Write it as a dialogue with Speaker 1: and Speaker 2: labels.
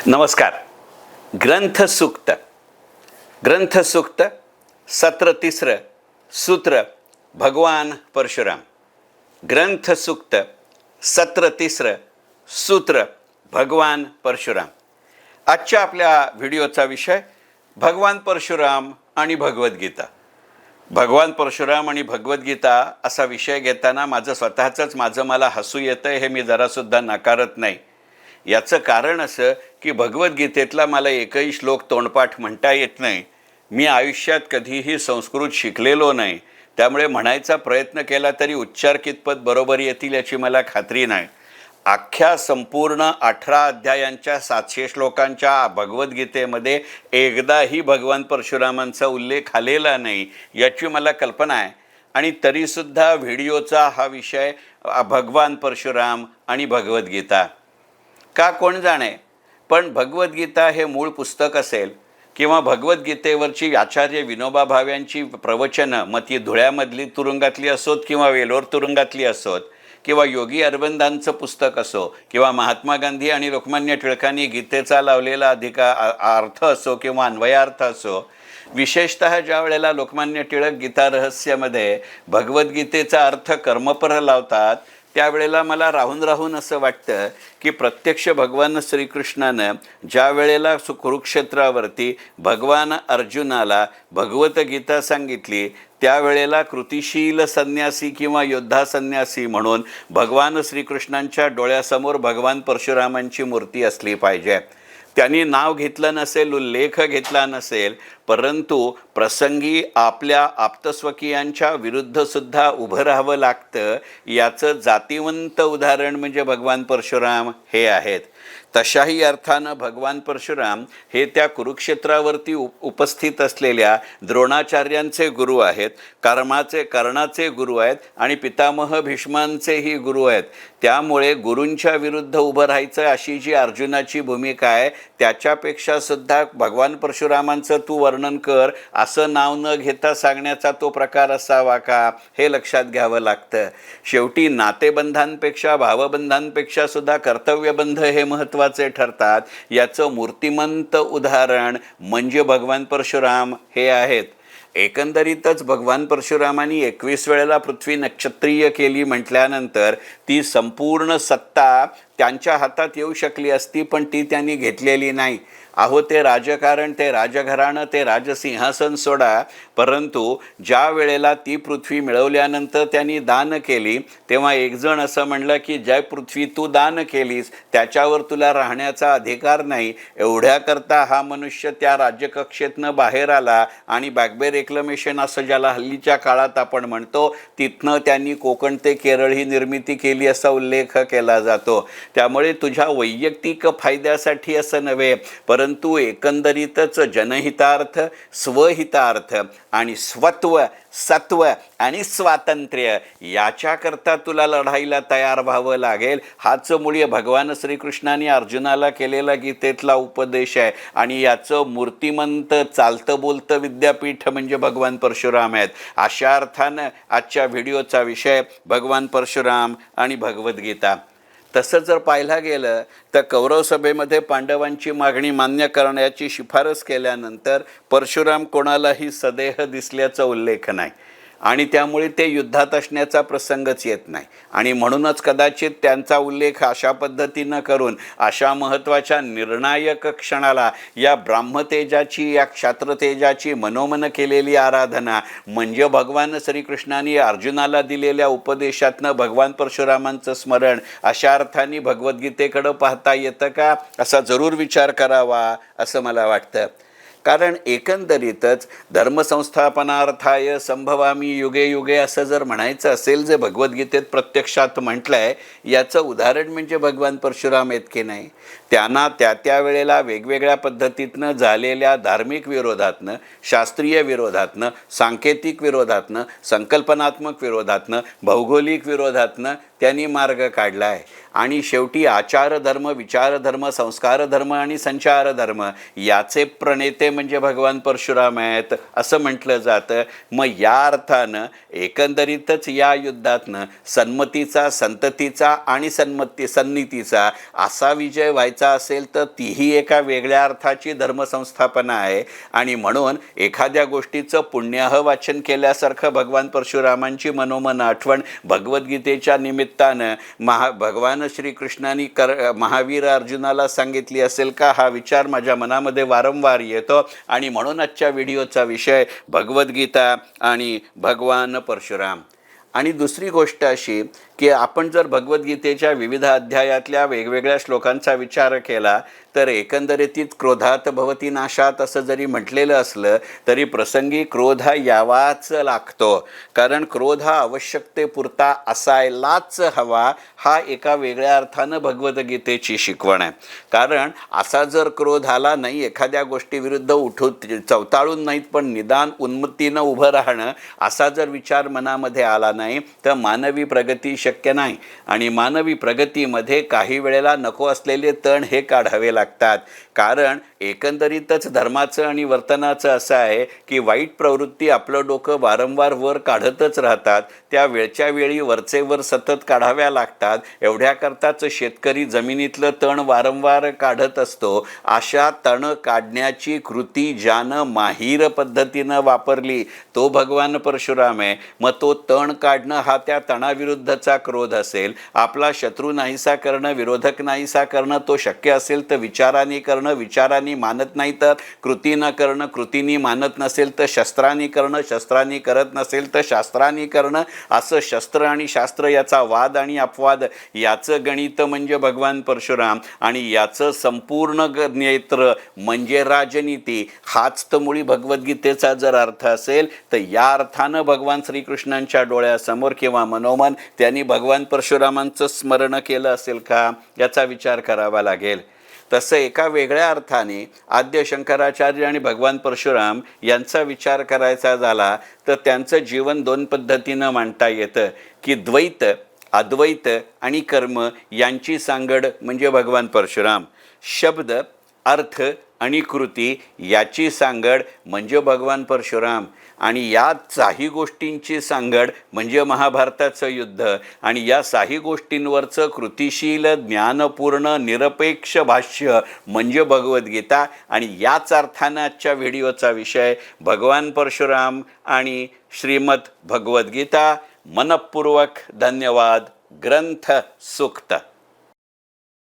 Speaker 1: नमस्कार. ग्रंथसूक्त सत्र तिसरं, सूत्र भगवान परशुराम. ग्रंथसूक्त सत्र तिसरं, सूत्र भगवान परशुराम. आजच्या आपल्या व्हिडिओचा विषय भगवान परशुराम आणि भगवद्गीता. भगवान परशुराम आणि भगवद्गीता असा विषय घेताना माझं मला हसू येतं, हे मी जरासुद्धा नाकारत नाही. याचं कारण असं की भगवद्गीतेतला मला एकही श्लोक तोंडपाठ म्हणता येत नाही. मी आयुष्यात कधीही संस्कृत शिकलेलो नाही, त्यामुळे म्हणायचा प्रयत्न केला तरी उच्चार कितपत बरोबर येतील याची मला खात्री नाही. अख्ख्या संपूर्ण 18 अध्यायांच्या 700 श्लोकांच्या भगवद्गीतेमध्ये एकदाही भगवान परशुरामांचा उल्लेख आलेला नाही याची मला कल्पना आहे. आणि तरीसुद्धा व्हिडिओचा हा विषय भगवान परशुराम आणि भगवद्गीता का कोण जाणे. पण भगवद्गीता हे मूळ पुस्तक असेल किंवा भगवद्गीतेवरची आचार्य विनोबा भाव्यांची प्रवचनं, मग ती धुळ्यामधली तुरुंगातली असोत किंवा वेलोर तुरुंगातली असोत, किंवा योगी अरविंदांचं पुस्तक असो, किंवा महात्मा गांधी आणि लोकमान्य टिळकांनी गीतेचा लावलेला अर्थ असो किंवा अन्वयार्थ असो, विशेषतः ज्या वेळेला लोकमान्य टिळक गीता रहस्यामध्ये भगवद्गीतेचा अर्थ कर्मपर लावतात, त्यावेळेला मला राहून असं वाटतं की प्रत्यक्ष भगवान श्रीकृष्णानं ज्या वेळेला कुरुक्षेत्रावरती भगवान अर्जुनाला भगवद्गीता सांगितली, त्यावेळेला कृतिशील संन्यासी किंवा योद्धा संन्यासी म्हणून भगवान श्रीकृष्णांच्या डोळ्यासमोर भगवान परशुरामांची मूर्ती असली पाहिजे. त्यांनी नाव घेतलं नसेल, उल्लेख घेतला नसेल, परंतु प्रसंगी आपल्या आप्तस्वकीयांच्या विरुद्धसुद्धा उभं राहावं लागतं. याचं जातिवंत उदाहरण म्हणजे भगवान परशुराम हे आहेत. तशाही अर्थानं भगवान परशुराम हे त्या कुरुक्षेत्रावरती उपस्थित असलेल्या द्रोणाचार्यांचे गुरु आहेत, कर्णाचे गुरु आहेत आणि पितामह भीष्मांचेही गुरु आहेत. त्यामुळे गुरूंच्या विरुद्ध उभं राहायचं अशी जी अर्जुनाची भूमिका आहे, त्याच्यापेक्षा सुद्धा भगवान परशुरामांचं तू वर्णन कर असं नाव न घेता सांगण्याचा तो प्रकार असावा का, हे लक्षात घ्यावं लागतं. शेवटी नातेबंधांपेक्षा, भावबंधांपेक्षा सुद्धा कर्तव्यबंध हे महत्त्वाचे ठरतात. याचं मूर्तिमंत उदाहरण म्हणजे भगवान परशुराम हे आहेत. एकंदरीतच भगवान परशुरामांनी 21 वेळेला पृथ्वी नक्षत्रीय केली म्हटल्यानंतर ती संपूर्ण सत्ता त्यांच्या हातात येऊ शकली असती, पण ती त्यांनी घेतलेली नाही. अहो, ते राजकारण, ते राजघराणं, ते राजसिंहासन सोडा, परंतु ज्या वेळेला ती पृथ्वी मिळवल्यानंतर त्यांनी दान केली, तेव्हा एक जण असं म्हणलं की ज्या पृथ्वी तू दान केलीस त्याच्यावर तुला राहण्याचा अधिकार नाही. एवढ्याकरता हा मनुष्य त्या राज्यकक्षेतनं बाहेर आला आणि बॅकबे रेक्लेमेशन असं ज्याला हल्लीच्या काळात आपण म्हणतो, तिथनं त्यांनी कोकण ते केरळ ही निर्मिती केली असा उल्लेख केला जातो. त्यामुळे तुझ्या वैयक्तिक फायद्यासाठी असं नव्हे, परंतु एकंदरीतच जनहितार्थ, स्वहितार्थ आणि सत्व आणि स्वातंत्र्य याच्याकरता तुला लढाईला तयार व्हावं लागेल. हाच मुळी भगवान श्रीकृष्णाने अर्जुनाला केलेला गीतेतला उपदेश आहे. आणि याचं मूर्तिमंत चालतं बोलतं विद्यापीठ म्हणजे भगवान परशुराम आहेत. अशा अर्थानं आजच्या व्हिडिओचा विषय भगवान परशुराम आणि भगवद्गीता. तसं जर पाहायला गेलं तर कौरव सभेमध्ये पांडवांची मागणी मान्य करण्याची शिफारस केल्यानंतर परशुराम कोणालाही सदेह दिसल्याचा उल्लेख नाही आणि त्यामुळे ते युद्धात असण्याचा प्रसंगच येत नाही. आणि म्हणूनच कदाचित त्यांचा उल्लेख अशा पद्धतीनं करून अशा महत्त्वाच्या निर्णायक क्षणाला या ब्राह्मतेजाची, या क्षात्रतेजाची मनोमन केलेली आराधना म्हणजे भगवान श्रीकृष्णाने अर्जुनाला दिलेल्या उपदेशातनं भगवान परशुरामांचं स्मरण, अशा अर्थाने भगवद्गीतेकडं पाहता येतं का, असा जरूर विचार करावा असं मला वाटतं. कारण एकंदरीतच धर्मसंस्थापनार्थाय संभवामी युगे युगे असं जर म्हणायचं असेल, जे भगवद्गीतेत प्रत्यक्षात म्हटलं आहे, याचं उदाहरण म्हणजे भगवान परशुराम आहेत की नाही. त्यांना त्या वेळेला वेगवेगळ्या पद्धतीतनं झालेल्या धार्मिक विरोधातनं, शास्त्रीय विरोधातनं, सांकेतिक विरोधातनं, संकल्पनात्मक विरोधातनं, भौगोलिक विरोधातनं त्यांनी मार्ग काढला आहे. आणि शेवटी आचारधर्म, विचारधर्म, संस्कारधर्म आणि संचारधर्म याचे प्रणेते म्हणजे भगवान परशुराम आहेत असं म्हटलं जातं. मग या अर्थानं एकंदरीतच या युद्धातनं सन्मतीचा, संततीचा आणि सन्नीतीचा असा विजय व्हायचा असेल तर तीही एका वेगळ्या अर्थाची धर्मसंस्थापना आहे. आणि म्हणून एखाद्या गोष्टीचं पुण्याह वाचन केल्यासारखं भगवान परशुरामांची मनोमन आठवण भगवद्गीतेच्या निमित्तानं भगवान श्रीकृष्णांनी महावीर अर्जुनाला सांगितली असेल का, हा विचार माझ्या मनामध्ये वारंवार येतो. आणि म्हणून आजच्या व्हिडिओचा विषय भगवद्गीता आणि भगवान परशुराम. आणि दुसरी गोष्ट अशी की आपण जर भगवद्गीतेच्या विविध अध्यायातल्या वेगवेगळ्या श्लोकांचा विचार केला तर एकंदरीत क्रोधात भवती नाशात असं जरी म्हटलेलं असलं तरी प्रसंगी क्रोध हा यावाच लागतो. कारण क्रोध हा आवश्यकतेपुरता असायलाच हवा, हा एका वेगळ्या अर्थानं भगवद्गीतेची शिकवण आहे. कारण असा जर क्रोध आला नाही, एखाद्या गोष्टीविरुद्ध चवताळून नाहीत पण निदान उन्मत्तीनं उभं राहणं, असा जर विचार मनामध्ये आला नाही तर मानवी प्रगती शक्य नाही. आणि मानवी प्रगतीमध्ये काही वेळेला नको असलेले तण हे काढावे लागतात. कारण एकंदरीतच धर्माचं आणि वर्तनाचं असं आहे की वाईट प्रवृत्ती आपलं डोकं वारंवार वर काढतच राहतात. त्या वेळच्या वेळी वरचे वर सतत काढाव्या लागतात. एवढ्याकरताच शेतकरी जमिनीतलं तण वारंवार काढत असतो. अशा तण काढण्याची कृती ज्यानं माहीर पद्धतीनं वापरली तो भगवान परशुराम आहे. मग तो तण काढणं हा त्या तणाविरुद्धचा क्रोध असेल. आपला शत्रू नाहीसा करणं, विरोधक नाहीसा करणं तो शक्य असेल तर विचारांनी करणं, विचारांनी मानत नाही तर कृतीनं करणं, कृतीनी मानत नसेल तर शस्त्रांनी करणं, शस्त्रांनी करत नसेल तर शास्त्रांनी करणं, असं शस्त्र आणि शास्त्र याचा वाद आणि अपवाद याचं गणित म्हणजे भगवान परशुराम. आणि याचं संपूर्ण नेत्र म्हणजे राजनीती. हाच तर मुळी भगवद्गीतेचा जर अर्थ असेल तर या अर्थानं भगवान श्रीकृष्णांच्या डोळ्यासमोर किंवा मनोमन त्यांनी भगवान परशुरामांचं स्मरण केलं असेल का, याचा विचार करावा लागेल. तसं एका वेगळ्या अर्थाने आद्य शंकराचार्य आणि भगवान परशुराम यांचा विचार करायचा झाला तर त्यांचं जीवन दोन पद्धतीनं मांडता येतं की द्वैत, अद्वैत आणि कर्म यांची सांगड म्हणजे भगवान परशुराम, शब्द, अर्थ आणि कृती याची सांगड म्हणजे भगवान परशुराम, आणि या साही गोष्टींची सांगड म्हणजे महाभारताचं युद्ध, आणि या साही गोष्टींवरचं कृतिशील ज्ञानपूर्ण निरपेक्ष भाष्य म्हणजे भगवद्गीता. आणि याच अर्थानं आजच्या व्हिडिओचा विषय भगवान परशुराम आणि श्रीमद भगवद्गीता. मनपूर्वक धन्यवाद. ग्रंथ सूक्त.